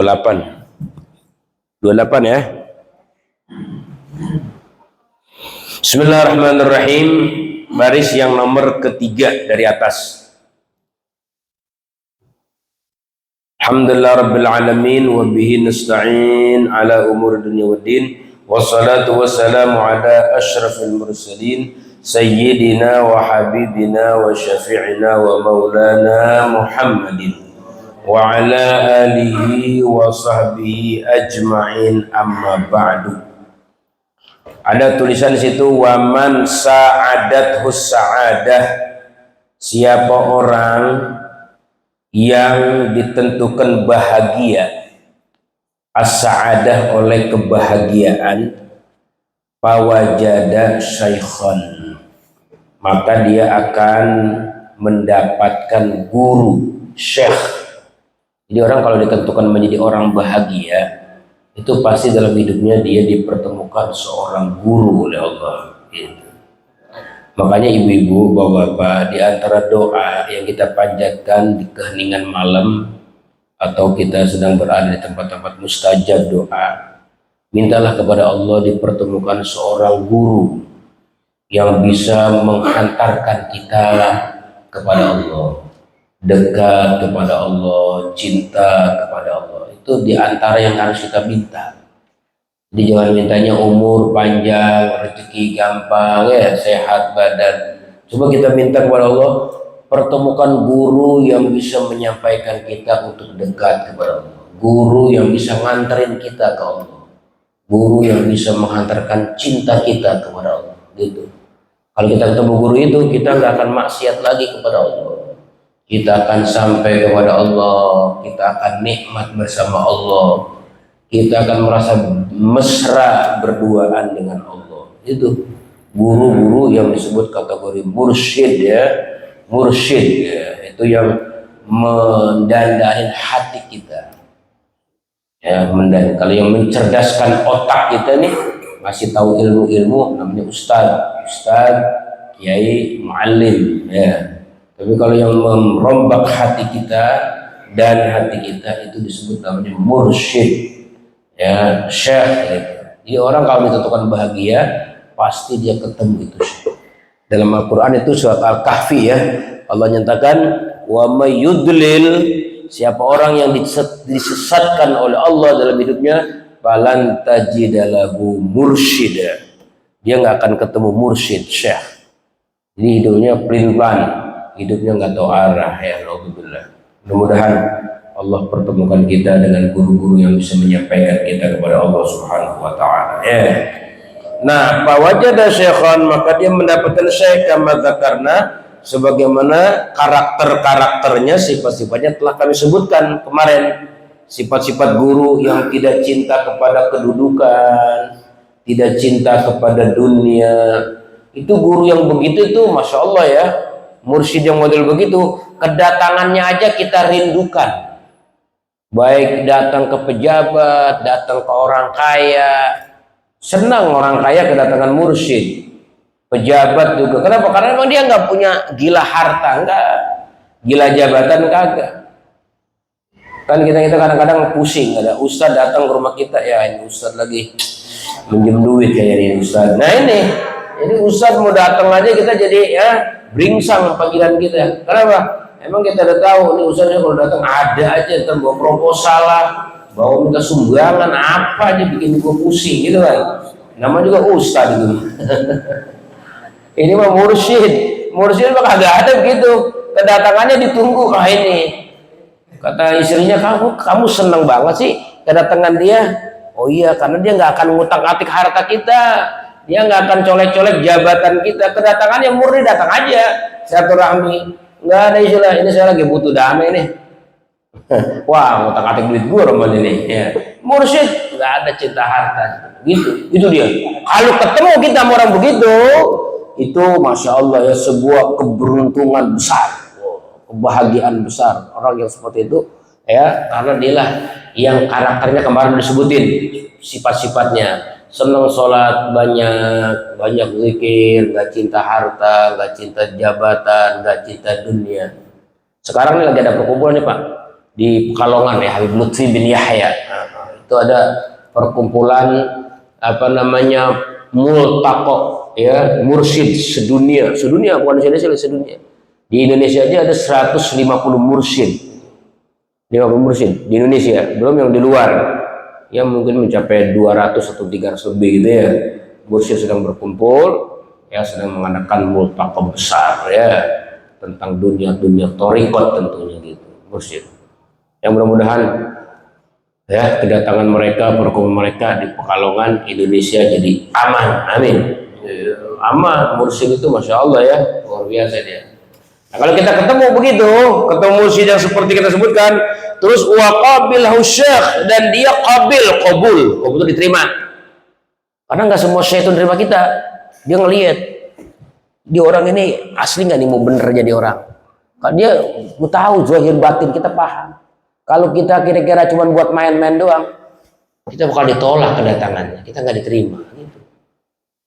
28. 28 ya. Bismillahirrahmanirrahim. Baris yang nomor ketiga dari atas. Alhamdulillah rabbil alamin wa bihi nasta'in ala umur dunya waddin. Wassalatu wassalamu ala asyrafil mursalin sayyidina wa habibina wa syafi'ina wa maulana Muhammadin wa ala alihi wa sahbihi ajma'in, amma ba'du. Ada tulisan situ, waman sa'adat sa'adah, siapa orang yang ditentukan bahagia as-sa'adah oleh kebahagiaan, fawajada syaikhan, maka dia akan mendapatkan guru, syekh. Jadi orang kalau ditentukan menjadi orang bahagia, itu pasti dalam hidupnya dia dipertemukan seorang guru oleh Allah. Gitu. Makanya ibu-ibu, bapak-bapak, di antara doa yang kita panjatkan di keheningan malam atau kita sedang berada di tempat-tempat mustajab doa, mintalah kepada Allah dipertemukan seorang guru yang bisa menghantarkan kita kepada Allah, dekat kepada Allah, cinta kepada Allah. Itu di antara yang harus kita minta. Jadi jangan mintanya umur panjang, rezeki gampang, ya, sehat badan. Coba kita minta kepada Allah, pertemukan guru yang bisa menyampaikan kita untuk dekat kepada Allah, guru yang bisa nganterin kita ke Allah, guru yang bisa menghantarkan cinta kita kepada Allah. Gitu. Kalau kita ketemu guru itu, kita nggak akan maksiat lagi kepada Allah. Kita akan sampai kepada Allah, kita akan nikmat bersama Allah, kita akan merasa mesra berduaan dengan Allah. Itu guru-guru yang disebut kategori mursyid, ya, mursyid, ya, itu yang mendandahin hati kita, ya, mendandahin. Kalau yang mencerdaskan otak kita nih, masih tahu ilmu-ilmu, namanya ustadz, kiai, muallim, ya. Tapi kalau yang merombak hati kita dan hati kita, itu disebut namanya mursyid, ya, syekh. Gitu. Jadi orang kalau ditentukan bahagia, pasti dia ketemu itu syekh. Dalam Al-Quran itu surat Al-Kahfi, ya, Allah nyatakan, wa may yudlil, siapa orang yang disesatkan oleh Allah dalam hidupnya, falan tajidalahu mursyida, dia nggak akan ketemu mursyid, syekh. Jadi hidupnya pelin-pelan, hidupnya nggak tahu arah, ya. Alhamdulillah. Mudah-mudahan Allah pertemukan kita dengan guru-guru yang bisa menyampaikan kita kepada Allah Subhanahu wa taala, ya. Nah, fawajada syaikhan, maka dia mendapatkan syekh, kama dzakarna, sebagaimana karakter-karakternya, sifat-sifatnya telah kami sebutkan kemarin. Sifat-sifat guru yang tidak cinta kepada kedudukan, tidak cinta kepada dunia. Itu guru yang begitu itu, masya Allah, ya. Mursyid yang model begitu, kedatangannya aja kita rindukan. Baik datang ke pejabat, datang ke orang kaya, senang orang kaya kedatangan mursyid. Pejabat juga. Kenapa? Karena memang dia nggak punya gila harta, enggak, gila jabatan kagak. Kan kita kadang-kadang pusing, ada ustadz datang ke rumah kita, ya ini ustadz lagi minjem duit kayak ini ustadz. Nah ini ustadz mau datang aja kita jadi, ya, beringsang panggilan kita. Kenapa? Emang kita udah tahu nih ustadznya kalau datang ada aja, ntar bawa proposal lah, bawa minta sumbangan apa aja, bikin gua pusing gitu kan. Nama juga ustadz gitu. Ini mah mursyid mah kagak ada begitu. Kedatangannya ditunggu. Ah ini kata istrinya, kamu seneng banget sih kedatangan dia. Oh iya, karena dia nggak akan ngutak-atik harta kita, dia nggak akan colek-colek jabatan kita. Kedatangannya murni datang aja, silaturahmi, nggak ada istilah ini saya lagi butuh dana nih. Wah, ngutak-atik duit gua rombongan ini, ya. Mursyid nggak ada cinta harta, gitu. Itu dia. Kalau ketemu kita sama orang begitu, itu masya Allah, ya, sebuah keberuntungan besar, kebahagiaan besar. Orang yang seperti itu, ya, karena dialah yang karakternya kemarin disebutin sifat-sifatnya, senang sholat banyak zikir, nggak cinta harta, nggak cinta jabatan, nggak cinta dunia. Sekarang ini lagi ada perkumpulan nih Pak, di Pekalongan ya, Habib Lutfi bin Yahya. Itu ada perkumpulan apa namanya multaqo ya, mursyid sedunia bukan di Indonesia, sedunia. Di Indonesia aja ada 150 mursyid. 50 mursyid di Indonesia, belum yang di luar. Yang mungkin mencapai 200 atau 300 lebih gitu ya. Mursyid sedang berkumpul ya, sedang mengadakan multaqo besar ya tentang dunia thariqat tentunya gitu. Mursyid. Yang mudah-mudahan ya kedatangan mereka, perkumpulan mereka di Pekalongan Indonesia jadi aman, amin. Aman, mursyid itu masya Allah ya, luar biasa dia. Nah, kalau kita ketemu begitu, ketemu mursyid yang seperti kita sebutkan, terus waqabil syekh, dan dia qabul itu diterima. Karena nggak semua syekh itu terima kita, dia ngelihat dia orang ini asli nggak nih mau bener jadi orang. Kalau dia tahu zahir batin kita paham. Kalau kita kira-kira cuma buat main-main doang, kita bakal ditolak kedatangannya, kita nggak diterima. Gitu.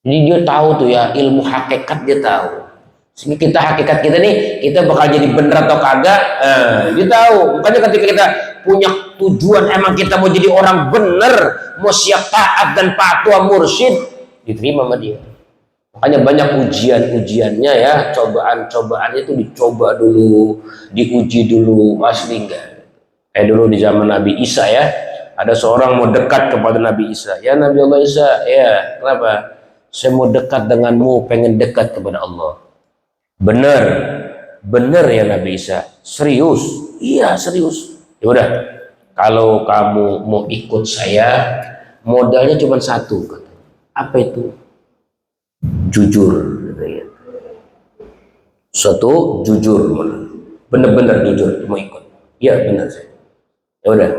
Jadi dia tahu tuh ya, ilmu hakikat dia tahu. Sehingga kita hakikat kita nih, kita bakal jadi bener atau kagak, dia tahu. Makanya ketika kita punya tujuan, emang kita mau jadi orang bener, mau siap taat dan patuh mursyid, diterima sama dia. Makanya banyak ujiannya ya, cobaan-cobaannya itu dicoba dulu, diuji dulu, asli enggak. Dulu di zaman Nabi Isa ya, ada seorang mau dekat kepada Nabi Isa. Ya Nabi Allah Isa, ya kenapa? Saya mau dekat denganmu, pengen dekat kepada Allah. Bener ya Nabi Isa. Serius? Iya serius. Ya udah, kalau kamu mau ikut saya, modalnya cuma satu. Apa itu? Jujur. Satu, jujur. Bener-bener jujur mau ikut. Iya benar saya. Ya udah,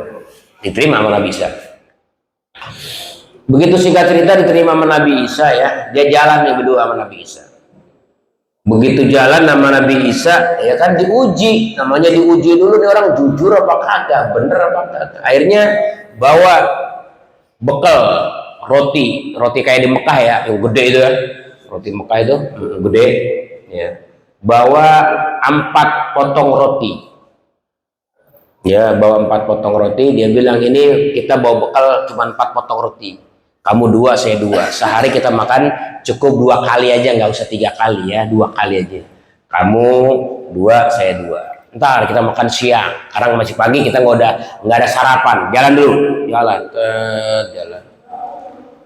diterima sama Nabi Isa. Begitu singkat cerita diterima sama Nabi Isa ya, dia jalan nih berdua sama Nabi Isa. Begitu jalan sama Nabi Isa, ya kan diuji, namanya diuji dulu nih orang jujur apa kagak, bener apa kagak. Akhirnya bawa bekal roti kayak di Mekah ya, yang gede itu ya, roti Mekah itu gede, ya. Bawa 4 potong roti. Ya, bawa 4 potong roti, dia bilang ini kita bawa bekal cuma 4 potong roti. Kamu 2, saya 2. Sehari kita makan cukup 2 kali aja, nggak usah 3 kali ya, 2 kali aja. Kamu 2, saya 2. Ntar kita makan siang, karena masih pagi kita nggak ada sarapan. Jalan dulu, jalan.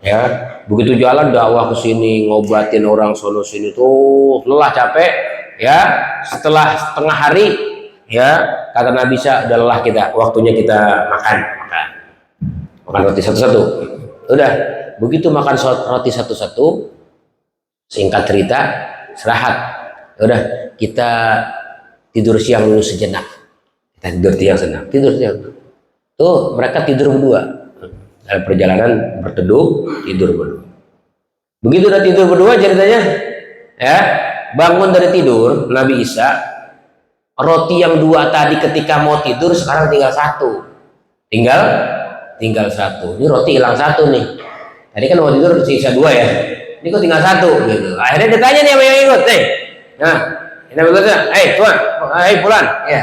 Ya, begitu jalan dakwah ke sini, ngobatin orang sono sini tuh, lelah capek. Ya, setelah setengah hari. Ya, kata Nabi Isa, udah lelah kita, waktunya kita makan roti satu-satu. Udah, begitu makan roti satu-satu, singkat cerita, istirahat. Udah, kita tidur siang dulu sejenak. Kita tidur siang. Tuh, mereka tidur berdua. Dalam perjalanan berteduh, tidur berdua. Begitu udah tidur berdua ceritanya, ya, bangun dari tidur, Nabi Isa, roti yang 2 tadi ketika mau tidur sekarang tinggal 1. Tinggal 1. Ini roti hilang 1 nih. Tadi kan mau tidur sisa 2 ya. Ini kok tinggal 1 gitu. Akhirnya ditanya nih sama yang ikut, nah, ini berikutnya, tuan, pulang, ya.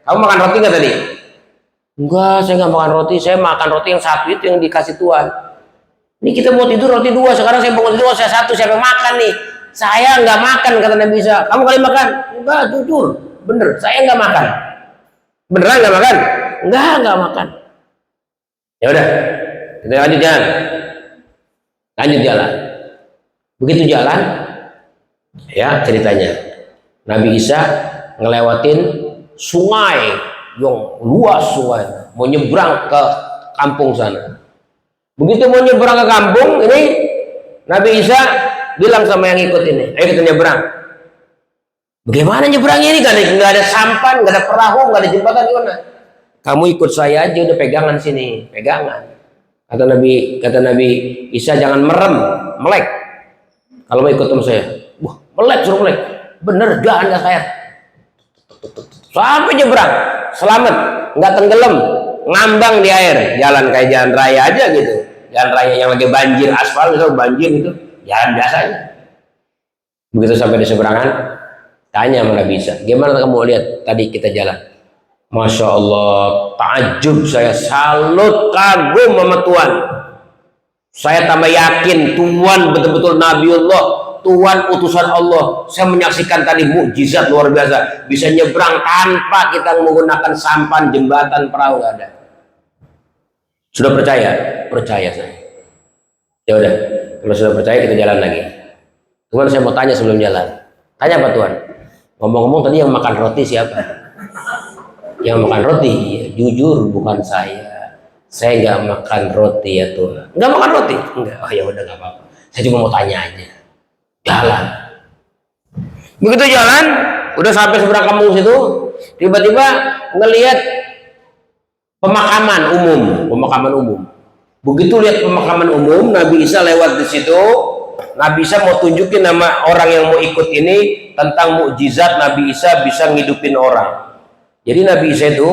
Kamu makan roti nggak tadi? Enggak, saya nggak makan roti. Saya makan roti yang 1 itu yang dikasih tuan. Ini kita mau tidur roti 2. Sekarang saya bangun tidur saya 1. Siapa yang makan nih? Saya nggak makan, kata Nabi Isa. Kamu kali makan? Enggak, jujur. Bener, saya nggak makan. Beneran nggak makan? Nggak makan. Ya udah, kita lanjut jalan. Begitu jalan, ya ceritanya, Nabi Isa ngelewatin sungai yang luas, sungai mau nyebrang ke kampung sana. Begitu mau nyebrang ke kampung ini, Nabi Isa bilang sama yang ikut ini, ayo kita nyebrang. Bagaimana nyebrangnya ini? Nggak ada sampan, nggak ada perahu, nggak ada jembatan, gimana? Kamu ikut saya aja, udah pegangan sini, pegangan. Kata Nabi Isa, jangan merem, melek. Kalau mau ikut sama saya, melek, suruh melek. Bener, jangan nggak saya. Sampai nyebrang, selamat, nggak tenggelam, ngambang di air, jalan kayak jalan raya aja gitu. Jalan raya yang lagi banjir, aspal itu banjir gitu, jalan biasa aja. Begitu sampai di seberangan, tanya sama Nabi Isa, gimana kamu lihat tadi kita jalan? Masya Allah, takjub saya, salut, kagum sama Tuhan. Saya tambah yakin Tuhan betul-betul Nabiullah, Tuhan utusan Allah. Saya menyaksikan tadi mukjizat luar biasa, bisa nyebrang tanpa kita menggunakan sampan, jembatan, perahu, nggak ada. Sudah percaya? Percaya saya. Ya udah, kalau sudah percaya kita jalan lagi. Tuhan, saya mau tanya sebelum jalan. Tanya apa Tuhan? Ngomong-ngomong tadi yang makan roti siapa? Yang makan roti, ya, jujur bukan saya. Saya nggak makan roti ya Tuhan. Nggak makan roti? Enggak. Oh ya udah nggak apa-apa. Saya cuma mau tanya aja. Jalan. Begitu jalan, udah sampai seberang kampung situ, tiba-tiba ngelihat pemakaman umum. Begitu lihat pemakaman umum, Nabi Isa lewat di situ. Nabi Isa mau tunjukin nama orang yang mau ikut ini tentang mukjizat Nabi Isa bisa ngidupin orang. Jadi Nabi Isa itu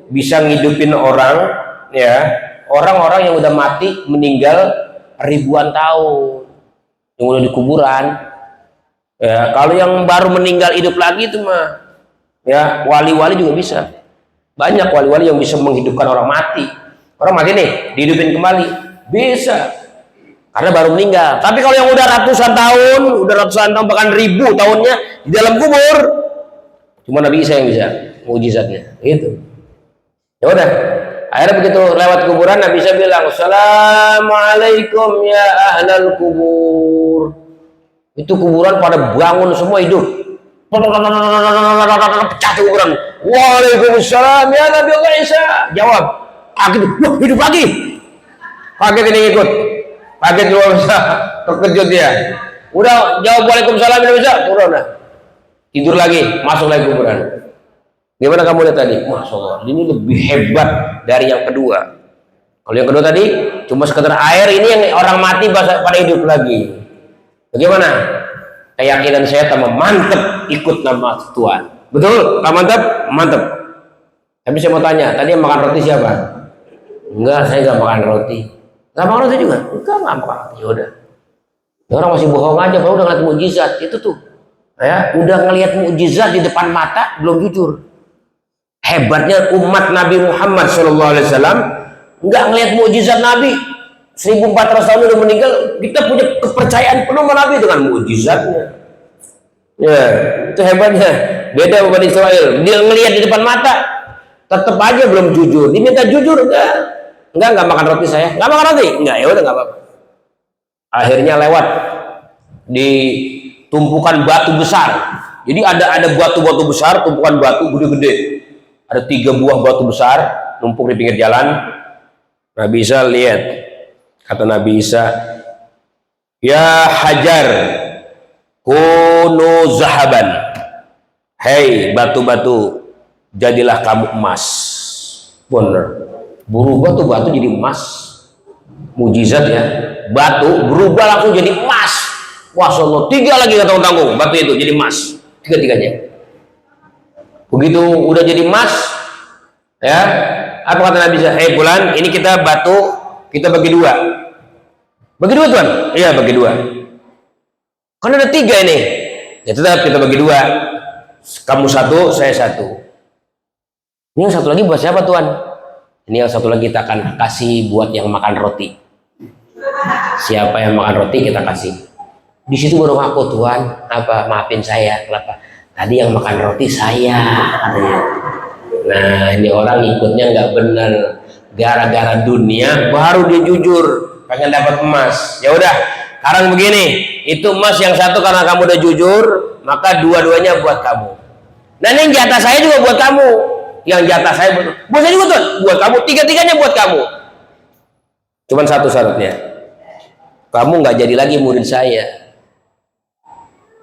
bisa ngidupin orang, ya, orang-orang yang udah mati, meninggal ribuan tahun, yang udah di kuburan. Ya, kalau yang baru meninggal hidup lagi itu mah, ya, wali-wali juga bisa. Banyak wali-wali yang bisa menghidupkan orang mati. Orang mati nih, dihidupin kembali, bisa. Karena baru meninggal. Tapi kalau yang udah ratusan tahun bahkan ribu tahunnya di dalam kubur, cuma Nabi Isa yang bisa. Mujizatnya itu. Ya udah, akhirnya begitu lewat kuburan Nabi Isa bilang, "Assalamualaikum ya ahlal kubur." Itu kuburan pada bangun semua, hidup. Pecah kuburan. "Waalaikumsalam ya Nabi Allah Isa." Jawab. Hidup lagi. Kaget ini ikut. Kaget luar biasa. Terkejut dia. Udah jawab "Waalaikumsalam ya Nabi Isa." Turun dah. Tidur lagi, masuk lagi kuburan. Gimana kamu lihat tadi? Masya Allah, ini lebih hebat dari yang kedua. Kalau yang kedua tadi cuma sekedar air, ini yang orang mati pada hidup lagi. Bagaimana? Keyakinan saya tambah mantep ikut nama Tuhan. Betul? Tak mantep? Mantep. Tapi saya mau tanya, tadi yang makan roti siapa? Enggak, saya nggak makan roti. Nggak makan roti juga? Enggak makan roti. Yaudah. Orang masih bohong aja kalau udah ngeliat mukjizat itu tuh. Ya, udah ngelihat mukjizat di depan mata belum jujur. Hebatnya umat Nabi Muhammad SAW nggak ngelihat mukjizat Nabi 1400 tahun udah meninggal, kita punya kepercayaan penuh sama Nabi dengan mukjizatnya. Ya, itu hebatnya. Beda sama Bani Israel, dia ngelihat di depan mata tetap aja belum jujur. Diminta jujur, enggak makan roti saya, nggak makan roti, enggak, ya udah nggak apa-apa. Akhirnya lewat di tumpukan batu besar. Jadi ada batu-batu besar, tumpukan batu gede-gede. Ada 3 buah batu besar numpuk di pinggir jalan. Nabi Isa lihat, kata Nabi Isa, "Ya Hajar, kunu zahaban." Hei batu-batu, jadilah kamu emas. Bener, berubah tuh batu jadi emas. Mujizat ya, batu berubah langsung jadi emas. Wah, Allah, 3 lagi gak tanggung-tanggung batu itu jadi emas, 3-tiganya. Begitu udah jadi emas, ya, apa kata Nabi Isa? Bulan, ini kita batu, kita bagi 2. Bagi 2 Tuhan? Iya, bagi 2. Kan ada 3 ini. Ya tetap kita bagi 2. Kamu 1, saya 1. Ini yang 1 lagi buat siapa Tuhan? Ini yang 1 lagi kita akan kasih buat yang makan roti. Siapa yang makan roti kita kasih. Di situ baru ngaku, Tuhan, apa maafin saya, kenapa? Tadi yang makan roti saya. Nah, ini orang ikutnya nggak benar. Gara-gara dunia baru dia jujur, pengen dapat emas. Ya udah, sekarang begini, itu emas yang 1 karena kamu udah jujur, maka 2-duanya buat kamu. Nah, ini yang jatah saya juga buat kamu. Yang jatah saya buat saya juga Tuhan, buat kamu. 3-tiganya buat kamu. Cuman 1 syaratnya, kamu nggak jadi lagi murid saya.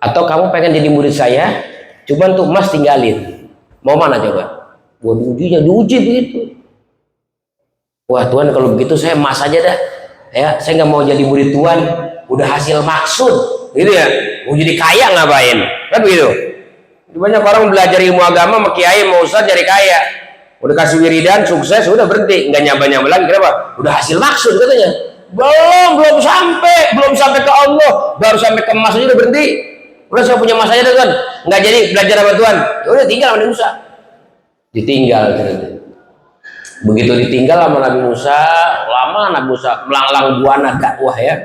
Atau kamu pengen jadi murid saya, cuman tuh emas tinggalin. Mau mana coba? Buat diuji begitu. Wah Tuhan, kalau begitu saya emas aja dah. Ya, saya nggak mau jadi murid Tuhan. Udah hasil maksud, gitu ya. Mau jadi kaya ngapain? Kan begitu. Banyak orang belajar ilmu agama, sama kiai, mau ustaz jadi kaya. Udah kasih wiridan, sukses, udah berhenti, nggak nyamba lagi. Kenapa? Udah hasil maksud katanya. Belum sampai ke Allah, baru sampai ke emas aja udah berhenti. Udah saya punya emas aja kan, nggak jadi belajar sama Tuhan. Ya udah tinggal sama Musa. Ditinggal ternyata. Begitu ditinggal sama Nabi Musa, lama Nabi Musa melanglang buana dakwah ya.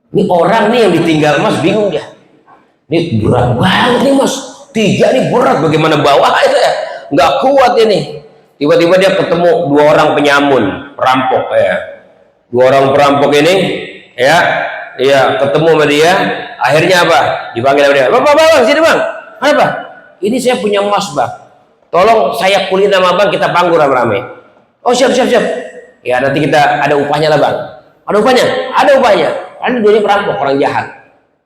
Ini orang nih yang ditinggal Mas bingung dia. Ini berat banget nih Mas. 3 nih berat, bagaimana bawa itu ya? Nggak kuat ini. Tiba-tiba dia ketemu 2 orang penyamun, perampok ya. 2 orang perampok ini ya, ketemu sama dia. Akhirnya apa? Dipanggil sama dia. Bang, sini bang. Apa? Ini saya punya emas bang. Tolong saya kulin sama bang, kita panggur rame-rame. Oh siap. Ya nanti kita ada upahnya lah bang. Ada upahnya? Ada upahnya. Kan dia perampok, orang jahat.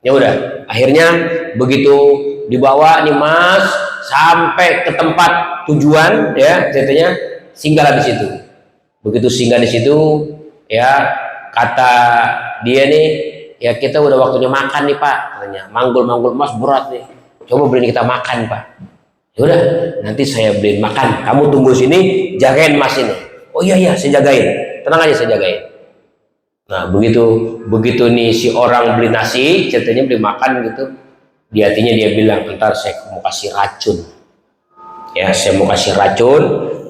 Ya udah. Akhirnya begitu dibawa nih mas sampai ke tempat tujuan ya, ceritanya singgah di situ. Begitu singgah di situ ya, kata dia nih, ya kita udah waktunya makan nih pak. Katanya manggul mas berat nih. Coba beliin kita makan pak. Yaudah, nanti saya beliin makan. Kamu tunggu sini, jagain mas ini. Oh iya, saya jagain. Tenang aja, saya jagain. Nah, begitu nih si orang beli nasi, ceritanya beli makan gitu. Di hatinya dia bilang, ntar saya mau kasih racun. Ya, saya mau kasih racun,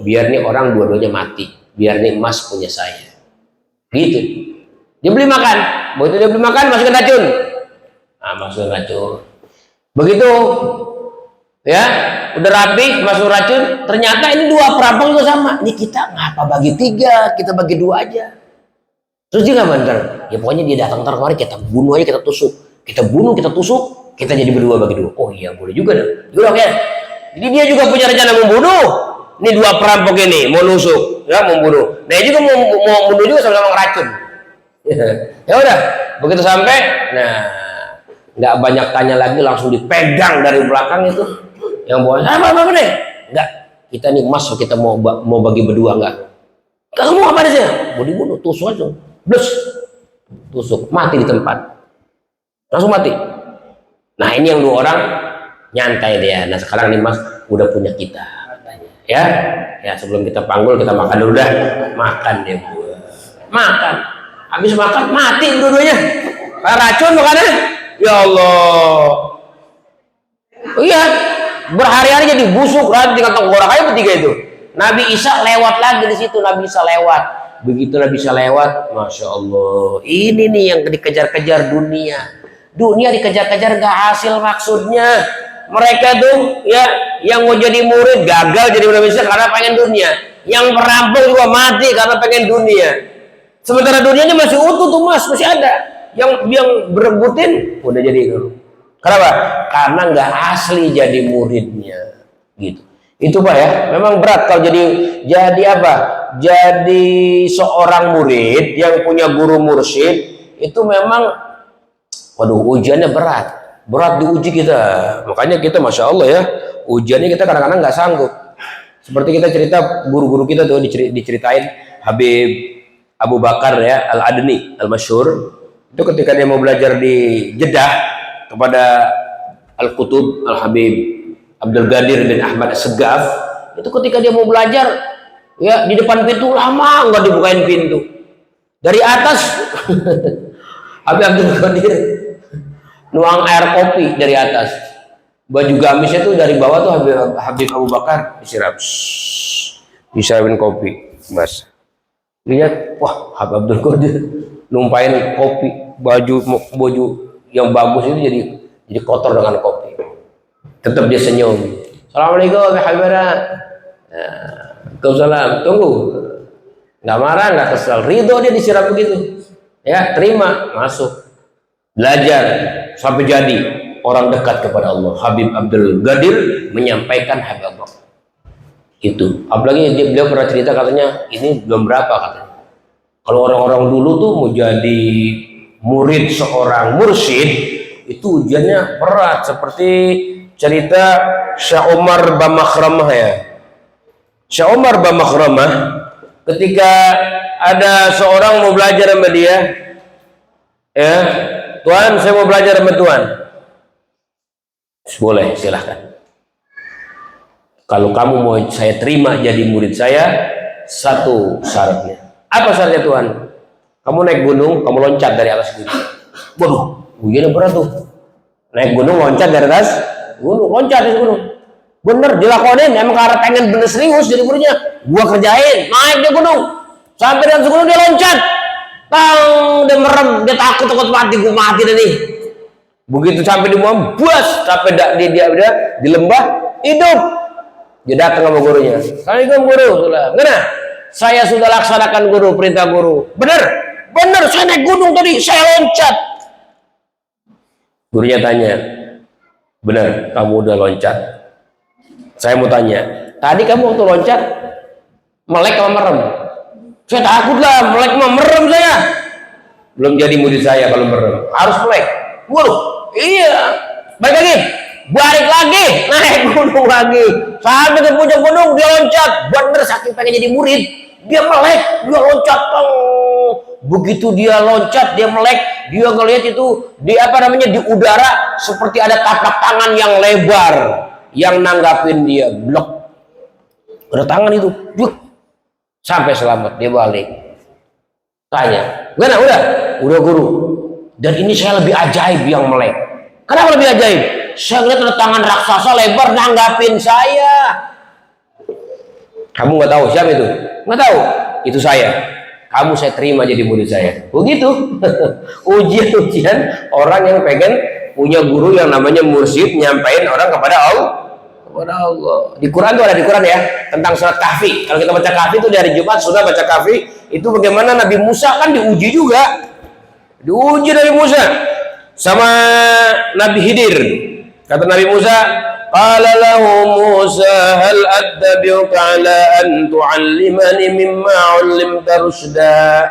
biar nih orang dua-duanya mati. Biar nih emas punya saya. Gitu. Dia beli makan. Begitu dia beli makan, masukin racun. Nah, masukin racun. Begitu ya udah rapi masuk racun, ternyata ini 2 perampok juga sama. Ini kita ngapa bagi 3, kita bagi 2 aja. Terus dia nggak bener, ya pokoknya dia datang ntar kemarin kita bunuh aja, kita tusuk, kita bunuh, kita tusuk, kita jadi berdua bagi 2. Oh iya boleh juga dong. Yaudah oke. Jadi dia juga punya rencana membunuh. Ini 2 perampok ini mau nusuk, ya membunuh. Nah dia juga mau bunuh juga sama-sama ngeracun. Ya udah, begitu sampai, nah nggak banyak tanya lagi, langsung dipegang dari belakang itu yang bawa. Apa deh? Enggak, kita nih emas, kita mau bagi berdua enggak? Kamu apa sih? Mau dibunuh, tusuk aja, blus, tusuk, mati di tempat, langsung mati. Nah ini yang 2 orang nyantai dia. Nah sekarang nih mas udah punya kita, ya sebelum kita panggul kita makan dulu dah. Makan dia makan, habis makan mati dua-duanya, racun makannya. Ya Allah, oh iya, berhari-hari jadi busuk, nanti tinggal tenggorokannya bertiga itu. Nabi Isa lewat lagi di situ, Nabi Isa lewat. Begitu Nabi Isa lewat, masya Allah, ini nih yang dikejar-kejar dunia. Dunia dikejar-kejar gak hasil maksudnya. Mereka tuh ya yang mau jadi murid gagal jadi Nabi Isa karena pengen dunia. Yang merampok juga mati karena pengen dunia. Sementara dunianya masih utuh tuh mas, masih ada. Yang berebutin udah jadi guru. Kenapa? Karena nggak asli jadi muridnya, gitu. Itu pak ya, memang berat kalau jadi apa? Jadi seorang murid yang punya guru mursyid itu memang, waduh ujiannya berat diuji kita. Makanya kita masya Allah ya, ujiannya kita kadang-kadang nggak sanggup. Seperti kita cerita guru-guru kita tuh diceritain Habib Abu Bakar ya Al-Adni Al-Masyhur. Itu ketika dia mau belajar di Jeddah kepada Al-Qutub Al-Habib Abdul Qadir bin Ahmad As-Segaf, itu ketika dia mau belajar ya di depan pintu lama nggak dibukain pintu dari atas. Habib Abdul Qadir nuang air kopi dari atas, baju gamisnya tuh dari bawah tuh Habib Abu Bakar disiramin kopi. Mas lihat, wah Habib Abdul Qadir numpain kopi, baju yang bagus itu jadi kotor dengan kopi. Tetap dia senyum. Assalamualaikum Habibana. Waalaikumsalam. Tunggu, nggak marah, nggak kesal, ridho dia disiram begitu. Ya terima, masuk, belajar sampai jadi orang dekat kepada Allah. Habib Abdul Qadir menyampaikan Habib Abdul itu. Apalagi beliau pernah cerita katanya ini belum berapa katanya. Kalau orang-orang dulu tuh mau jadi murid seorang mursyid itu ujiannya berat, seperti cerita Syekh Umar Bamakhramah ya. Syekh Umar Bamakhramah ketika ada seorang mau belajar sama dia, ya Tuan saya mau belajar sama Tuan. Boleh, silahkan. Kalau kamu mau saya terima jadi murid saya, satu syaratnya. Apa syaratnya Tuhan? Kamu naik gunung, kamu loncat dari atas gunung. Waduh, ujiannya berat tuh. Naik gunung, loncat dari atas gunung, loncat dari gunung. Bener dilakonin, emang karena pengen bener serius jadi muridnya. Gua kerjain, naik dia gunung. Sampai di atas gunung dia loncat. Tang, dia merem, dia takut mati, gua mati dah nih. Begitu sampai di bawah, buas, sampai dia di lembah, hidup. Dia datang sama gurunya. Assalamualaikum guru, gimana? Saya sudah laksanakan guru, perintah guru. Bener, saya naik gunung tadi, saya loncat. Gurunya tanya, bener, kamu udah loncat. Saya mau tanya, tadi kamu waktu loncat melek apa merem? Saya takut lah, melek sama merem saya. Belum jadi murid saya kalau merem, harus melek. Waduh, iya, balik lagi, naik gunung lagi. Sampai ke puncak gunung dia loncat. Bener, saking pengen jadi murid, dia melek, dia loncat. Begitu dia loncat, dia melek, dia ngelihat itu di di udara seperti ada tapak tangan yang lebar yang nanggapin dia. Blok, ada tangan itu, sampai selamat dia balik. Tanya, gimana? Udah guru. Dan ini saya lebih ajaib yang melek. Kenapa lebih ajaib? Saya lihat ada tangan raksasa lebar nanggapin saya. Kamu nggak tahu siapa itu? Nggak tahu? Itu saya. Kamu saya terima jadi murid saya. Begitu. Ujian-ujian orang yang pengen punya guru yang namanya mursyid, nyampain orang kepada Allah. Di Quran tuh ada, di Quran ya, tentang surat Kahfi. Kalau kita baca Kahfi itu di hari Jumat, sudah baca Kahfi itu bagaimana Nabi Musa kan diuji juga. Diuji Nabi Musa sama Nabi Khidir. Kata Nabi Musa, qala lahu Musa hal attabi'uka ala an tu'allimani mimma 'allimta rusyda.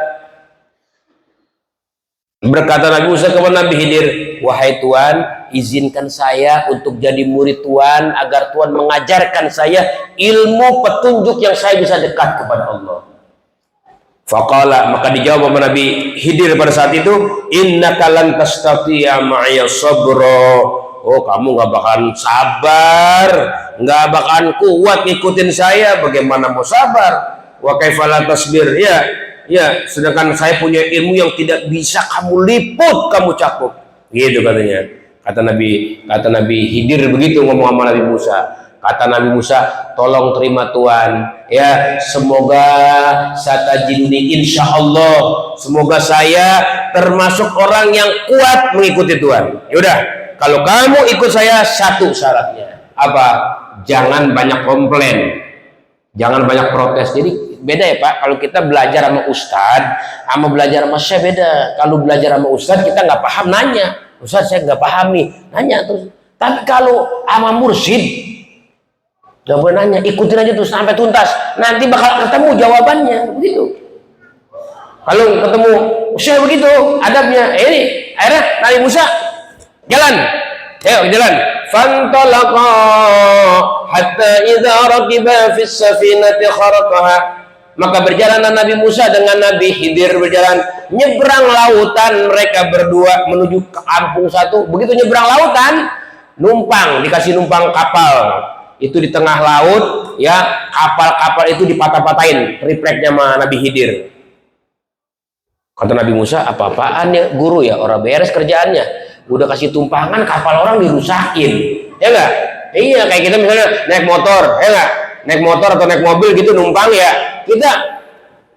Berkata Nabi Musa kepada Nabi Khidir, wahai Tuhan, izinkan saya untuk jadi murid Tuhan agar Tuhan mengajarkan saya ilmu petunjuk yang saya bisa dekat kepada Allah. Faqala, maka dijawab oleh Nabi Khidir pada saat itu, innaka lan tastati'a ma'iya sabra. Oh, kamu nggak bakalan sabar, nggak bakalan kuat ngikutin saya. Bagaimana mau sabar? Wa kaifa la tasbir? Ya, sedangkan saya punya ilmu yang tidak bisa kamu liput, kamu cakup. Gitu katanya. Kata Nabi Khidir begitu ngomong sama Nabi Musa. Kata Nabi Musa, tolong terima Tuhan. Ya, semoga satajiduni insyaallah. Semoga saya termasuk orang yang kuat mengikuti Tuhan. Yaudah, kalau kamu ikut saya, satu syaratnya. Apa? Jangan banyak komplain. Jangan banyak protes. Jadi beda ya Pak, kalau kita belajar sama ustadz sama belajar sama syekh beda. Kalau belajar sama ustadz kita nggak paham, nanya, ustadz saya nggak paham nih, nanya terus. Tapi kalau sama mursyid nggak boleh nanya, ikutin aja tuh sampai tuntas, nanti bakal ketemu jawabannya. Begitu. Kalau ketemu syekh begitu adabnya. Ini akhirnya Nabi Musa jalan, jalan. Fantalaqa hatta idza raqiba fis safinati kharaqaha. Maka berjalanlah Nabi Musa dengan Nabi Khidir berjalan nyebrang lautan, mereka berdua menuju ke kampung satu. Begitu nyebrang lautan, dikasih numpang kapal. Itu di tengah laut, ya, kapal-kapal itu dipatah-patahin tripleknya sama Nabi Khidir. Kata Nabi Musa, apa-apaan ya guru ya, orang beres kerjaannya. Udah kasih tumpangan, kapal orang dirusakin, ya enggak? Iya, kayak kita misalnya naik motor, ya enggak? Naik motor atau naik mobil gitu numpang ya, kita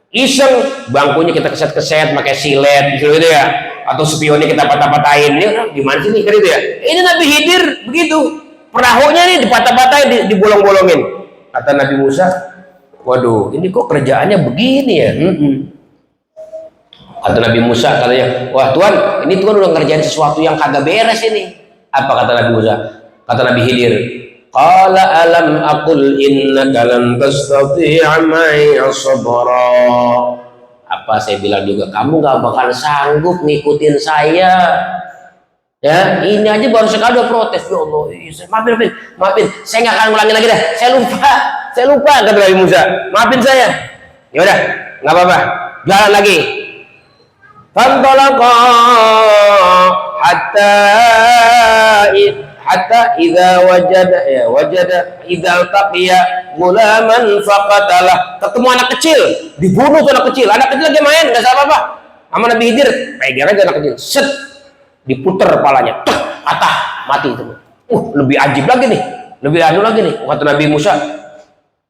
iseng bangkunya kita keset-keset pakai silet gitu ya, atau spionnya kita patah-patahin. Ini gimana sih nih gitu ya? Ini Nabi Khidir begitu, perahunya nih dipatah-patahin, dibolong-bolongin. Kata Nabi Musa, waduh, ini kok kerjaannya begini ya? Kata Nabi Musa, katanya, wah Tuhan, ini Tuhan udah ngerjain sesuatu yang kagak beres ini. Apa kata Nabi Musa? Kata Nabi Khidir, qala alam aqul innaka lan tastati'a ma'iya sabra. Apa saya bilang juga, kamu gak bakal sanggup ngikutin saya. Ya, ini aja baru sekali udah protes. Ya Allah, maafin, saya nggak akan ulangi lagi dah. Saya lupa kata Nabi Musa. Maafin saya. Ya udah, nggak apa-apa. Jalan lagi. Fantalaqa hatta idza wajada idza taqiya gulaman faqatalah. Ketemu anak kecil, dibunuh tuh anak kecil. Anak kecil lagi main, enggak salah apa. Sama Nabi Khidir, pegang aja anak kecil. Set, diputer kepalanya. Patah, mati itu. Lebih ajib lagi nih. Lebih anu lagi nih, kata Nabi Musa,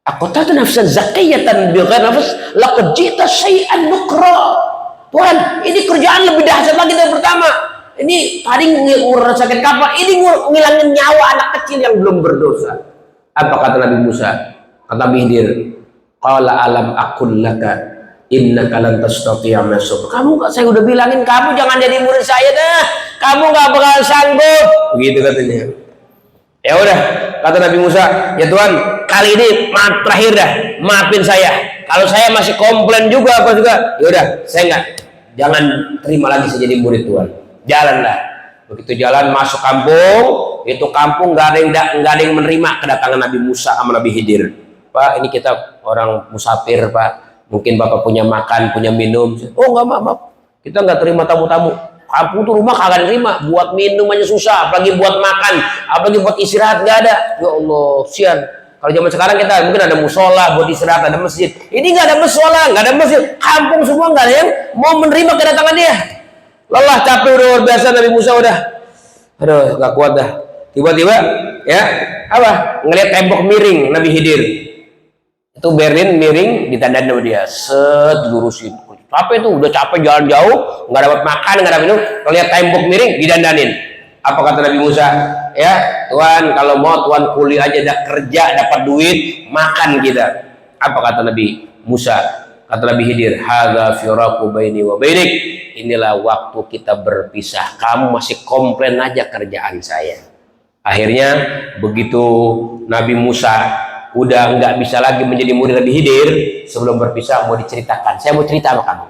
aku tahu nafsan zakiyatan bighairi nafs laqad jita syai'an nukra. Tuhan, ini kerjaan lebih dahsyat lagi dari pertama. Ini tadi ngurasakan kapal, ini ngilangin nyawa anak kecil yang belum berdosa. Apa kata Nabi Musa? Kata Nabi Khidir, qala alam aqul laka innaka lan tastati'a ma sabr. Saya udah bilangin kamu jangan jadi murid saya dah. Kamu nggak bakal sanggup. Begitu katanya. Ya udah, kata Nabi Musa, ya Tuhan, kali ini maaf terakhir dah, maafin saya. Kalau saya masih komplain juga apa juga, ya udah, saya nggak, jangan terima lagi saya jadi murid Tuhan. Jalanlah. Begitu jalan masuk kampung, itu kampung nggak ada yang menerima kedatangan Nabi Musa sama Nabi Khidir. Pak, ini kita orang musafir, Pak. Mungkin Bapak punya makan, punya minum. Oh nggak, maaf, kita nggak terima tamu-tamu. Kampung tuh rumah kagak diterima, buat minum aja susah, apalagi buat makan, apalagi buat istirahat nggak ada. Ya Allah, sian. Kalau zaman sekarang kita mungkin ada musola buat istirahat, ada masjid. Ini nggak ada musola, nggak ada masjid. Kampung semua nggak ada yang mau menerima kedatangan dia. Lelah, capek, udah luar biasa Nabi Musa udah. Aduh, nggak kuat dah. Tiba-tiba, ya apa? Ngelihat tembok miring Nabi Khidir. Itu Berlin miring ditandain sama dia. Set lurusin. Capek tuh, udah capek jalan jauh, nggak dapat makan, nggak dapat minum, lihat tembok miring didandanin. Apa kata Nabi Musa? Ya Tuhan, kalau mau Tuhan kuli aja, dah kerja dapat duit, makan kita. Apa kata Nabi Musa? Kata Nabi Khidir, hadza firaqu baini wa bainik. Inilah waktu kita berpisah. Kamu masih komplain aja kerjaan saya. Akhirnya begitu Nabi Musa udah nggak bisa lagi menjadi murid Nabi Khidir, sebelum berpisah mau diceritakan. Saya mau cerita sama kamu.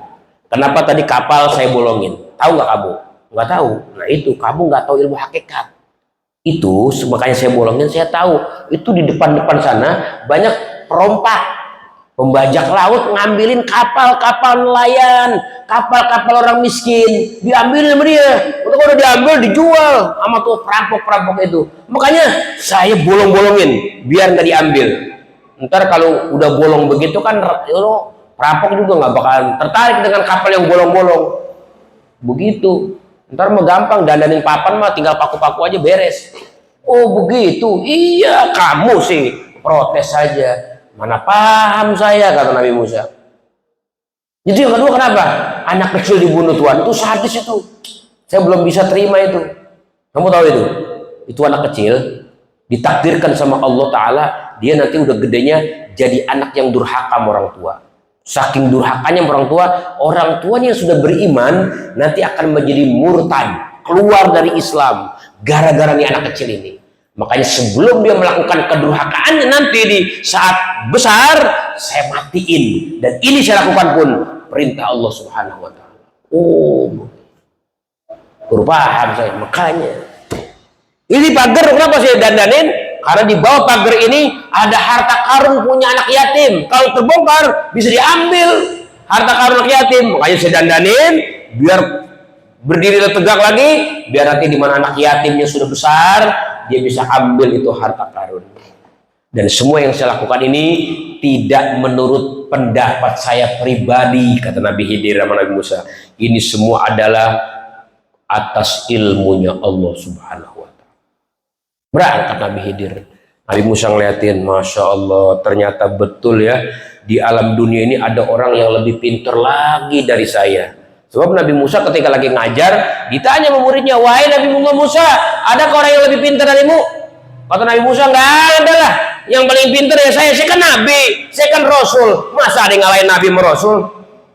Kenapa tadi kapal saya bolongin? Tahu nggak kamu? Nggak tahu. Nah itu kamu nggak tahu ilmu hakikat. Itu makanya saya bolongin. Saya tahu itu di depan-depan sana banyak perompak, pembajak laut ngambilin kapal-kapal nelayan, kapal-kapal orang miskin, diambil sama dia. Udah diambil dijual sama tuh perampok-perampok itu. Makanya saya bolong-bolongin biar nggak diambil. Ntar kalau udah bolong begitu kan, perampok juga nggak bakalan tertarik dengan kapal yang bolong-bolong. Begitu. Ntar mah gampang, dandanin papan mah tinggal paku-paku aja beres. Oh begitu. Iya, kamu sih protes saja. Mana paham saya, kata Nabi Musa. Itu yang kedua, kenapa? Anak kecil dibunuh Tuhan, itu sadis itu. Saya belum bisa terima itu. Kamu tahu itu? Itu anak kecil ditakdirkan sama Allah Ta'ala, dia nanti udah gedenya jadi anak yang durhaka sama orang tua. Saking durhakanya orang tuanya yang sudah beriman nanti akan menjadi murtad, keluar dari Islam gara-gara nih anak kecil ini. Makanya sebelum dia melakukan kedurhakaannya nanti di saat besar, saya matiin. Dan ini saya lakukan pun perintah Allah Subhanahu wa Ta'ala. Oh, berpaham saya. Makanya ini pagar kenapa saya dandanin? Karena di bawah pagar ini ada harta karun punya anak yatim. Kalau terbongkar bisa diambil harta karun anak yatim. Makanya saya dandanin biar berdiri tegak lagi, biar nanti di mana anak yatimnya sudah besar, dia bisa ambil itu harta karun. Dan semua yang saya lakukan ini tidak menurut pendapat saya pribadi, kata Nabi Khidir sama Nabi Musa. Ini semua adalah atas ilmunya Allah Subhanahu wa Ta'ala. Berangkat Nabi Khidir. Nabi Musa ngeliatin, Masya Allah, ternyata betul ya, di alam dunia ini ada orang yang lebih pintar lagi dari saya. Sebab Nabi Musa ketika lagi ngajar, ditanya sama muridnya, wahai Nabi Musa, ada orang yang lebih pintar darimu? Kata Nabi Musa, nggak ada lah. Yang paling pintar ya saya kan Nabi, saya kan Rasul. Masa ada yang ngalahin Nabi sama Rasul?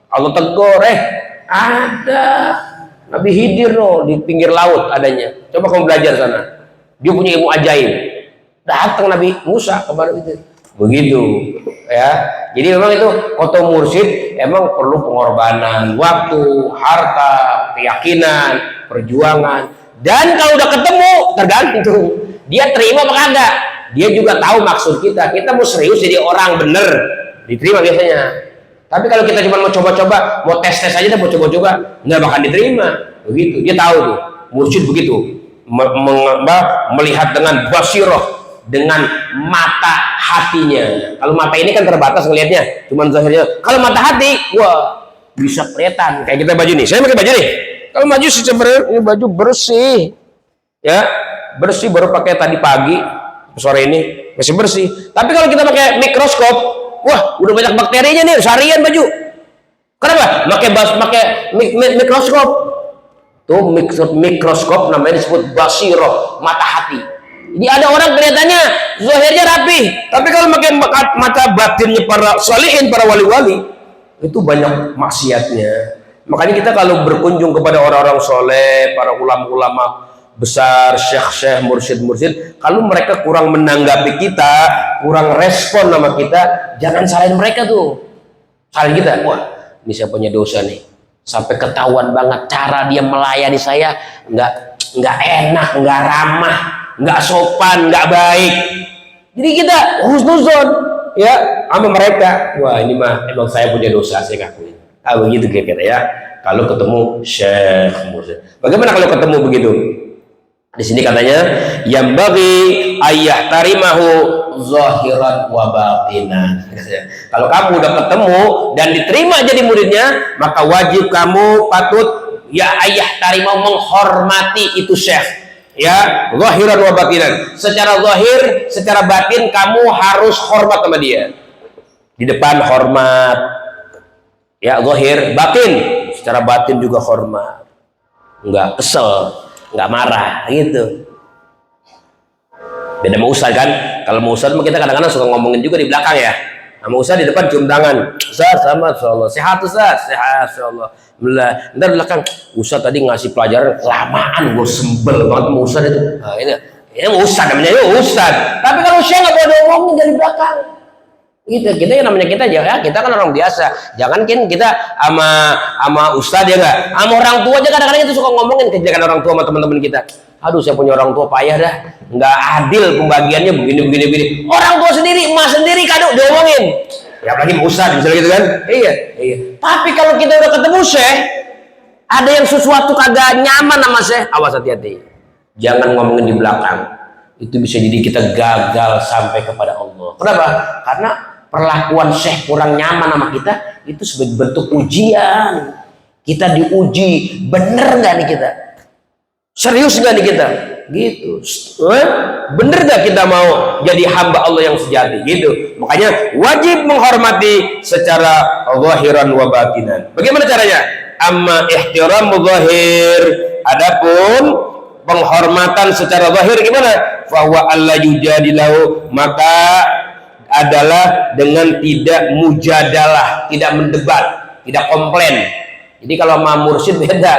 Allah tegur, ada. Nabi Khidir loh, di pinggir laut adanya. Coba kamu belajar sana. Dia punya ilmu ajaib. Datang Nabi Musa kepada itu. Begitu ya. Jadi memang itu koto mursyid emang perlu pengorbanan waktu, harta, keyakinan, perjuangan. Dan kalau udah ketemu tergantung dia terima apa kagak. Dia juga tahu maksud kita. Kita mau serius jadi orang bener, diterima biasanya. Tapi kalau kita cuma mau coba-coba, mau tes-tes aja, mau coba-coba, nggak bakal diterima. Begitu. Dia tahu tuh mursyid begitu. Melihat dengan basiroh, dengan mata hatinya. Kalau mata ini kan terbatas ngelihatnya, cuman zahirnya. Kalau mata hati, wah bisa kelihatan. Kayak kita baju nih, saya pakai baju nih. Kalau baju ini baju bersih, ya bersih baru pakai tadi pagi. sore ini masih bersih. Tapi kalau kita pakai mikroskop, wah udah banyak bakterinya nih, seharian baju. Kenapa? Pakai mikroskop. Tuh mikroskop namanya disebut basiroh, mata hati. Jadi ada orang kelihatannya zahirnya rapi, tapi kalau pakai mata batinnya para salihin, para wali-wali, itu banyak maksiatnya. Makanya kita kalau berkunjung kepada orang-orang soleh, para ulama-ulama besar, syekh-syekh, mursyid-mursyid, kalau mereka kurang menanggapi kita, kurang respon sama kita, jangan salahin mereka tuh. Salahin kita, wah ini saya punya dosa nih, sampai ketahuan banget cara dia melayani saya, nggak enak, nggak ramah, nggak sopan, nggak baik. Jadi kita husnuzon ya sama mereka. Wah ini mah emang saya punya dosa, saya ngakuin. Ah begitu kira-kira ya. Kalau ketemu syekh mursyid. Bagaimana kalau ketemu begitu? Di sini katanya yang bagi ayah tarimahu zahiran wa batinan. Kalau kamu udah ketemu dan diterima jadi muridnya, maka wajib kamu patut ya ayah tarimau menghormati itu syekh. Ya, zahiran wa batinan. Secara zahir, secara batin kamu harus hormat sama dia. Di depan hormat. Ya, zahir, batin. Secara batin juga hormat. Enggak kesel, enggak marah gitu. Beda sama ustaz kan? Kalau mau ustaz kita kadang-kadang suka ngomongin juga di belakang ya. Sama ustaz di depan cium tangan. Ustaz sama insyaallah. Sehat ustaz, sehat insyaallah. Alhamdulillah. Ntar belakang ustaz tadi ngasih pelajaran lamaan, gue sembel banget sama ustaz itu. Nah, ini ustaz namanya itu ustaz. Tapi kalau saya nggak boleh ngomongin dari belakang. Gitu, kita yang namanya kita aja ya, kita kan orang biasa. Jangan kan kita sama ustaz ya enggak. Sama orang tua aja kadang-kadang kita suka ngomongin kejelekan orang tua sama teman-teman kita. Aduh saya punya orang tua payah dah, nggak adil pembagiannya begini. Orang tua sendiri, emak sendiri kado diomongin. Ya apalagi ustaz misalnya gitu kan. Iya. Tapi kalau kita udah ketemu syekh, ada yang sesuatu kagak nyaman sama syekh, awas hati-hati. Jangan ngomongin di belakang. Itu bisa jadi kita gagal sampai kepada Allah. Kenapa? Karena perlakuan syekh kurang nyaman sama kita, itu sebagai bentuk ujian. Kita diuji, bener nggak nih kita? Serius nggak nih kita? Gitu. Bener nggak kita mau jadi hamba Allah yang sejati? Gitu. Makanya wajib menghormati secara zahiran wa batinan. Bagaimana caranya? Amma ihtiramu zahir. Adapun penghormatan secara zahir gimana? Fahuwa alla yujadilahu, maka adalah dengan tidak mujadalah, tidak mendebat, tidak komplain. Jadi kalau sama mursyid beda,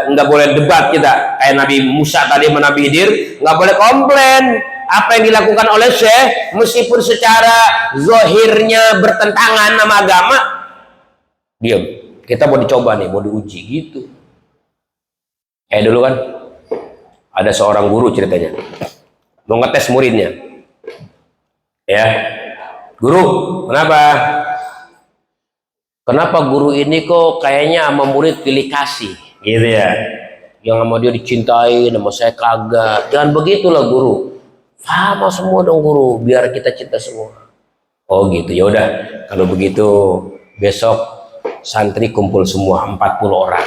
nggak boleh debat kita. Kayak Nabi Musa tadi sama Nabi Khidir, nggak boleh komplain. Apa yang dilakukan oleh syekh, meskipun secara zahirnya bertentangan sama agama, diam. Kita mau dicoba nih, mau diuji gitu. Dulu kan, ada seorang guru ceritanya, mau ngetes muridnya. Ya, guru, Kenapa guru ini kok kayaknya sama murid pilih kasih, gitu ya? Yang sama dia dicintai, sama saya kagak. Jangan begitulah guru. Sama semua dong guru, biar kita cinta semua. Oh gitu, ya udah. Kalau begitu besok santri kumpul semua 40 orang.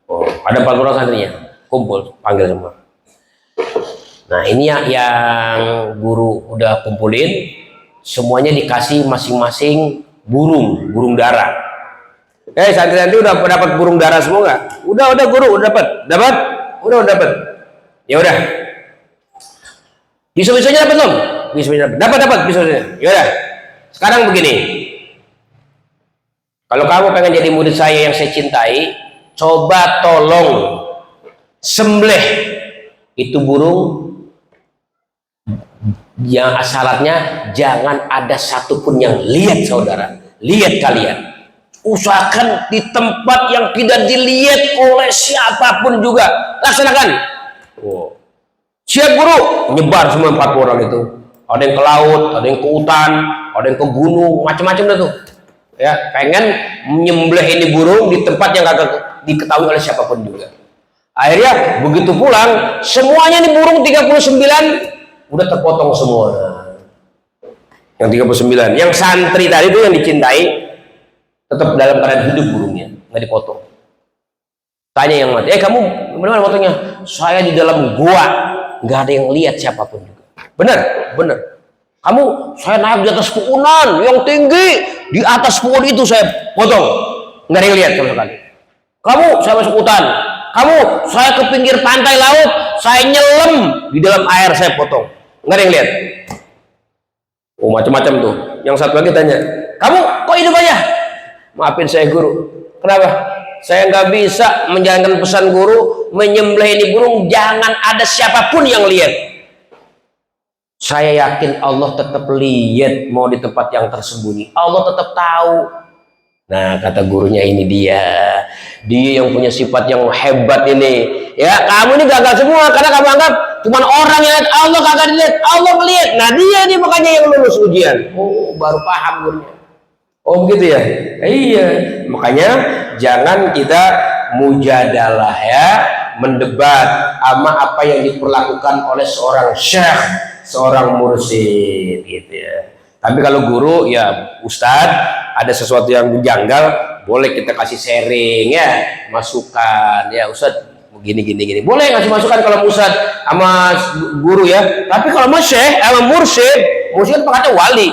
Oh, ada 40 orang santrinya, kumpul, panggil semua. Nah ini yang guru udah kumpulin, semuanya dikasih masing-masing burung darah. Santri-santri udah dapat burung darah semua nggak? Udah guru, udah dapat. Ya udah. Pisau-pisaunya dapat belum? Dapat pisau-pisaunya. Ya udah. Sekarang begini. Kalau kamu pengen jadi murid saya yang saya cintai, coba tolong sembelih itu burung. Yang syaratnya jangan ada satupun yang lihat saudara. Lihat kalian. Usahakan di tempat yang tidak dilihat oleh siapapun juga. Laksanakan. Oh. Siap guru. Nyebar semua 40 orang itu. Ada yang ke laut, ada yang ke hutan, ada yang ke gunung, macam-macam dah tuh. Ya, pengen menyembelih ini burung di tempat yang gak diketahui oleh siapapun juga. Akhirnya begitu pulang, semuanya nih burung 39 udah terpotong semua. Yang 39, yang santri tadi itu yang dicintai tetap dalam keadaan hidup burungnya, nggak dipotong. Tanya yang mati, kamu gimana potongnya? Saya di dalam gua, nggak ada yang lihat siapapun juga. Benar, benar. Kamu, saya naik di atas puunan yang tinggi, di atas puun itu saya potong, nggak ada yang lihat sama sekali. Kamu, saya masuk hutan. Kamu, saya ke pinggir pantai laut, saya nyelam di dalam air, saya potong, nggak ada yang lihat. Oh, macam-macam tuh. Yang satu lagi tanya, kamu kok hidup aja? Maafin saya guru. Kenapa? Saya nggak bisa menjalankan pesan guru, menyembelih ini burung, jangan ada siapapun yang lihat. Saya yakin Allah tetap lihat mau di tempat yang tersembunyi. Allah tetap tahu. Nah, kata gurunya, ini dia yang punya sifat yang hebat ini. Ya, kamu ini gagal semua karena kamu anggap cuma orang yang lihat, Allah kagak dilihat, Allah melihat. Nah, dia ini makanya yang lulus ujian. Oh, baru paham gurunya. Oh, begitu ya? Iya, makanya jangan kita mujadalah ya, mendebat sama apa yang diperlakukan oleh seorang syekh, seorang mursyid gitu ya. Tapi kalau guru ya ustadz, ada sesuatu yang menjanggal, boleh kita kasih sharing ya, masukan ya, ustadz gini. Boleh ngasih masukan kalau ustadz sama guru ya. Tapi kalau sama syekh sama mursyid kan pakatnya wali.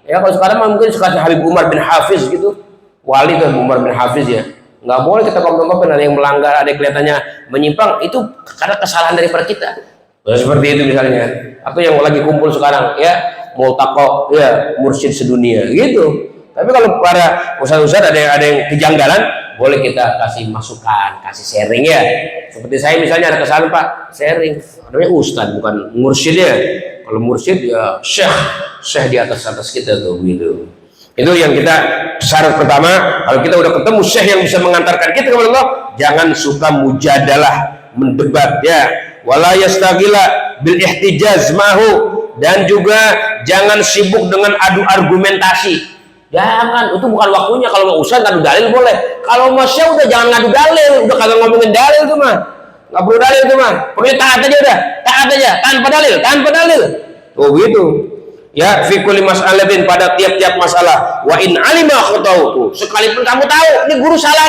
Ya, kalau sekarang mungkin suka Habib Umar bin Hafiz gitu, wali tuh Umar bin Hafiz ya. Nggak boleh kita komen-komen ada yang melanggar, ada yang kelihatannya menyimpang, itu karena kesalahan daripada kita. Seperti itu misalnya. Atau yang lagi kumpul sekarang ya, multaqo ya, mursyid sedunia gitu. Tapi kalau para ustadz-ustadz ada yang kejanggalan, boleh kita kasih masukan, kasih sharing ya. Seperti saya misalnya ada kesalahan Pak, sharing. Namanya ustadz bukan mursyidnya. Kalau mursyid ya syekh di atas kita tuh gitu. Itu yang kita syarat pertama. Kalau kita udah ketemu syekh yang bisa mengantarkan kita kepada Allah, jangan suka mujadalah, mendebat ya. Wala yastaghila bil ihtijaz mahu, dan juga jangan sibuk dengan adu argumentasi. Jangan, itu bukan waktunya. Kalau mau usah ngadu dalil boleh. Kalau mau syekh udah jangan ngadu dalil, udah kagak ngomongin dalil tuh mah. Nggak perlu dalil tuh mah. Perlu taat aja udah, taat aja tanpa dalil. Oh gitu. Ya, fi kulli mas'alatin, pada tiap-tiap masalah. Wa in alima khata'u, sekalipun kamu tahu ini guru salah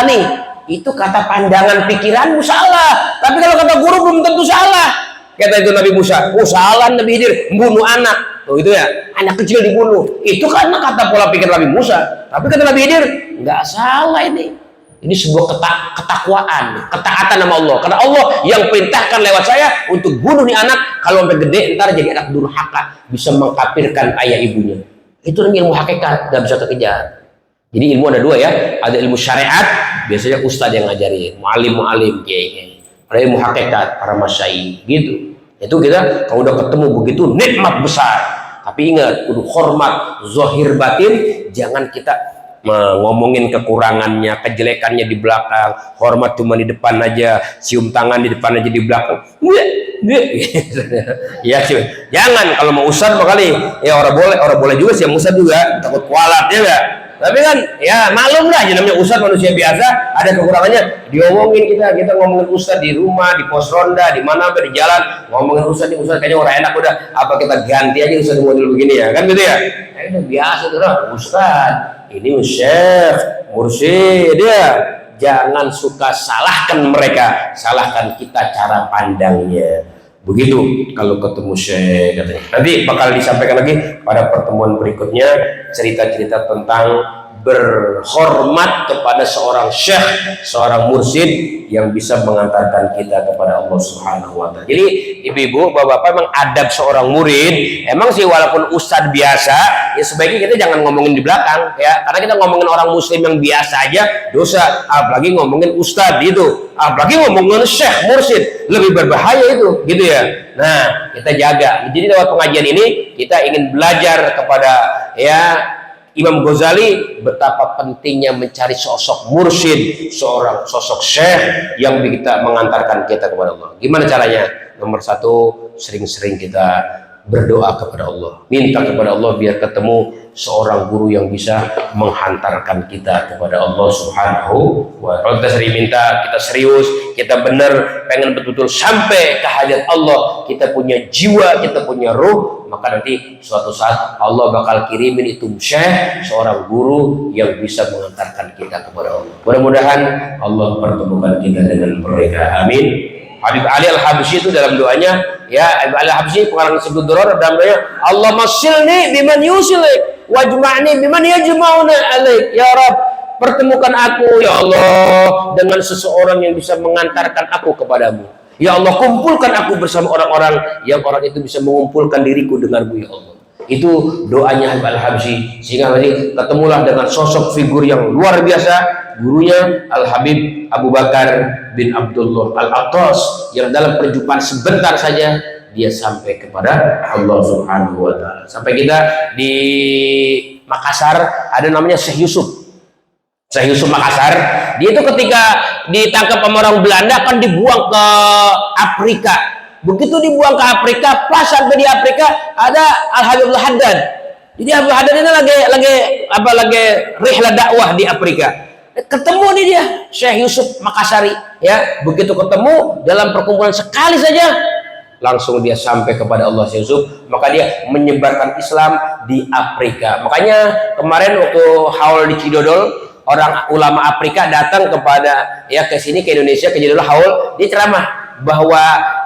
nih. Itu kata pandangan pikiranmu salah. Tapi kalau kata guru belum tentu salah. Kata itu Nabi Musa, oh salah Nabi Khidir membunuh anak. Oh itu ya, anak kecil dibunuh. Itu karena kata pola pikir Nabi Musa. Tapi kata Nabi Khidir, nggak salah ini. Ini sebuah ketakwaan, ketaatan sama Allah. Karena Allah yang perintahkan lewat saya untuk bunuh nih anak. Kalau sampai gede ntar jadi anak durhaka, bisa mengkafirkan ayah ibunya. Itu namanya ilmu hakikat, nggak bisa terkejar. Jadi ilmu ada dua ya, ada ilmu syariat, biasanya ustadz yang ngajarin, mu'alim, kiai. Ada ilmu hakikat, para masyayikh gitu. Itu kita kalau udah ketemu begitu nikmat besar. Tapi ingat, kudu hormat zahir batin, jangan kita ngomongin kekurangannya, kejelekannya di belakang. Hormat cuma di depan aja, cium tangan di depan aja, di belakang ya cuy. Jangan, kalau mau ustadz kali ya orang boleh juga sih yang ustadz juga, takut kualat ya enggak. Tapi kan ya maklum lah, namanya ustadz manusia biasa, ada kekurangannya. Diomongin kita ngomongin ustadz di rumah, di pos ronda, di mana di jalan, ngomongin ustadz kayaknya orang enak, udah apa kita ganti aja ustadz model begini ya kan gitu ya. Itu biasa tuh ustadz, ini syekh, mursyid ya. Jangan suka salahkan mereka, salahkan kita cara pandangnya. Begitu kalau ketemu syekh katanya. Nanti bakal disampaikan lagi pada pertemuan berikutnya cerita-cerita tentang berhormat kepada seorang syekh, seorang mursyid yang bisa mengantarkan kita kepada Allah Subhanahu wa Ta'ala. Jadi ibu-ibu, bapak-bapak, memang adab seorang murid emang sih walaupun ustadz biasa, ya sebaiknya kita jangan ngomongin di belakang ya, karena kita ngomongin orang muslim yang biasa aja dosa, apalagi ngomongin ustadz itu, apalagi ngomongin syekh, mursyid, lebih berbahaya itu gitu ya. Nah, kita jaga. Jadi lewat pengajian ini kita ingin belajar kepada ya Imam Ghazali betapa pentingnya mencari sosok mursyid, seorang sosok syekh yang bisa mengantarkan kita kepada Allah. Gimana caranya? Nomor satu, sering-sering kita berdoa kepada Allah, minta kepada Allah biar ketemu seorang guru yang bisa menghantarkan kita kepada Allah Subhanahu wa Ta'ala. Kalau kita sering minta, kita serius, kita benar pengen betul-betul sampai ke hadirat Allah, kita punya jiwa, kita punya ruh, maka nanti suatu saat Allah bakal kirimin itu syekh, seorang guru yang bisa mengantarkan kita kepada Allah. Mudah-mudahan Allah pertemukan kita dengan mereka. Amin. Habib Ali Al-Habsyi itu dalam doanya ya Al-Habsyi pengarang Sibul Durar namanya Allah masilni biman yusilik wajma'ni biman yajma'una alaik. Ya Rabb, pertemukan aku ya Allah dengan seseorang yang bisa mengantarkan aku kepadamu. Ya Allah, kumpulkan aku bersama orang-orang yang orang itu bisa mengumpulkan diriku denganmu ya Allah. Itu doanya Habib Al-Habsyi, sehingga nanti ketemulah dengan sosok figur yang luar biasa, gurunya Al-Habib Abu Bakar bin Abdullah Al-Attas, yang dalam perjumpaan sebentar saja dia sampai kepada Allah Subhanahu wa Ta'ala. Sampai kita di Makassar ada namanya Syekh Yusuf. Syekh Yusuf Makassar, dia itu ketika ditangkap sama orang Belanda kan dibuang ke Afrika. Begitu dibuang ke Afrika, pas sampai di Afrika ada Al-Habib Al-Haddad. Jadi Al-Habib Al-Haddad ini lagi rihlah dakwah di Afrika. Ketemu nih dia Syekh Yusuf Makassari, ya. Begitu ketemu dalam perkumpulan sekali saja, langsung dia sampai kepada Allah Syekh Yusuf, maka dia menyebarkan Islam di Afrika. Makanya kemarin waktu haul di Cidodol, orang ulama Afrika datang kepada ke sini ke Indonesia, ke Cidodol haul, dia ceramah bahwa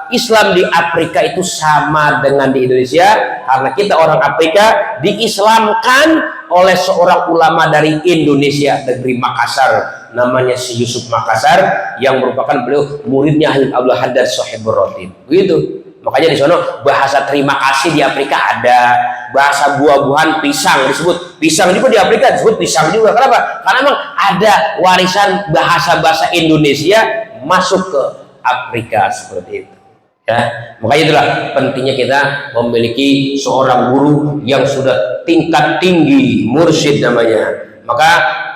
Islam di Afrika itu sama dengan di Indonesia, karena kita orang Afrika diislamkan oleh seorang ulama dari Indonesia, negeri Makassar, namanya si Yusuf Makassar, yang merupakan beliau muridnya Habib Abdul Haddad Shahibur Ratib. Begitu. Makanya di sana bahasa terima kasih di Afrika ada, bahasa buah-buahan pisang disebut pisang juga di Afrika disebut pisang juga. Kenapa? Karena memang ada warisan bahasa-bahasa Indonesia masuk ke Afrika seperti itu. Ya, makanya itulah pentingnya kita memiliki seorang guru yang sudah tingkat tinggi, mursyid namanya. Maka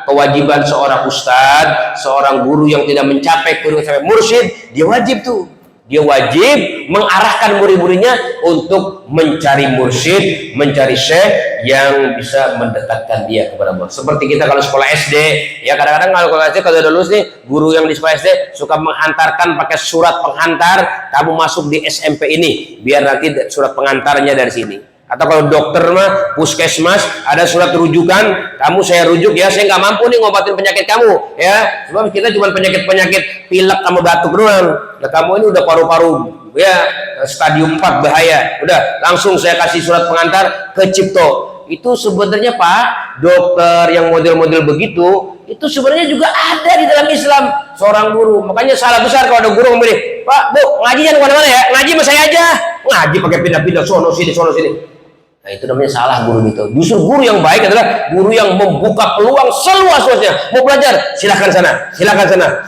kewajiban seorang ustadz, seorang guru yang tidak mencapai mursyid, dia wajib tuh. Dia wajib mengarahkan murid-muridnya untuk mencari mursyid, mencari syekh yang bisa mendekatkan dia kepada Allah. Seperti kita kalau sekolah SD, ya kadang-kadang kalau SD kalau udah lulus nih, guru yang di sekolah SD suka menghantarkan pakai surat penghantar, kamu masuk di SMP ini, biar nanti surat pengantarnya dari sini. Atau kalau dokter mah puskesmas ada surat rujukan, kamu saya rujuk ya, saya nggak mampu nih ngobatin penyakit kamu ya, sebab kita cuma penyakit pilek sama batuk doang. Nah, kamu ini udah paru-paru ya stadium 4 bahaya, udah langsung saya kasih surat pengantar ke Cipto. Itu sebenarnya Pak, dokter yang model-model begitu itu sebenarnya juga ada di dalam Islam, seorang guru. Makanya salah besar kalau ada guru memilih, Pak, Bu, ngaji jangan kemana-mana ya, ngaji sama saya aja, ngaji pakai pindah-pindah sono sini. Nah, itu namanya salah guru itu. Justru guru yang baik adalah guru yang membuka peluang seluas-luasnya. Mau belajar, silakan sana.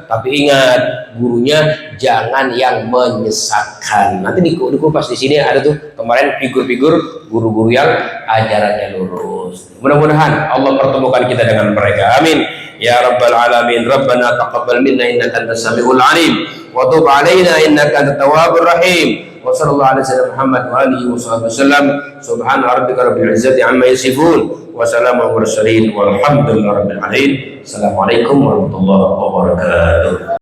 Tapi ingat, gurunya jangan yang menyesatkan. Nanti dikupas di sini ada tuh kemarin figur-figur guru-guru yang ajarannya lurus. Mudah-mudahan Allah pertemukan kita dengan mereka. Amin. Ya Rabbal Alamin. Rabbana taqabbal minna innaka antas samiul alim wa tub alaina innaka antat tawwabur rahim. Wa sallallahu alaihi wasallam Muhammad wa alihi wasallam. Subhana rabbika rabbil izzati amma yasifun wa salamun alal mursalin walhamdulillahi rabbil alamin. Assalamualaikum warahmatullahi wabarakatuh.